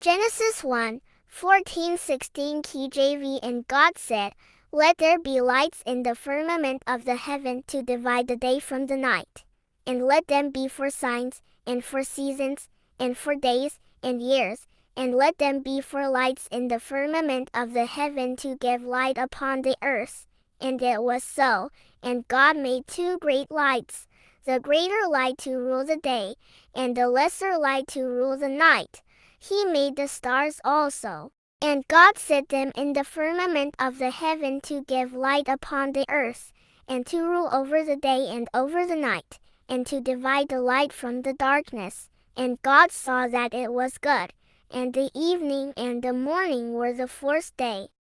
Genesis 1:14-16 KJV. And God said, "Let there be lights in the firmament of the heaven to divide the day from the night, and let them be for signs, and for seasons, and for days, and years, and let them be for lights in the firmament of the heaven to give light upon the earth." And it was so. And God made two great lights, the greater light to rule the day, and the lesser light to rule the night. He made the stars also. And God set them in the firmament of the heaven to give light upon the earth, and to rule over the day and over the night, and to divide the light from the darkness. And God saw that it was good. And the evening and the morning were the fourth day.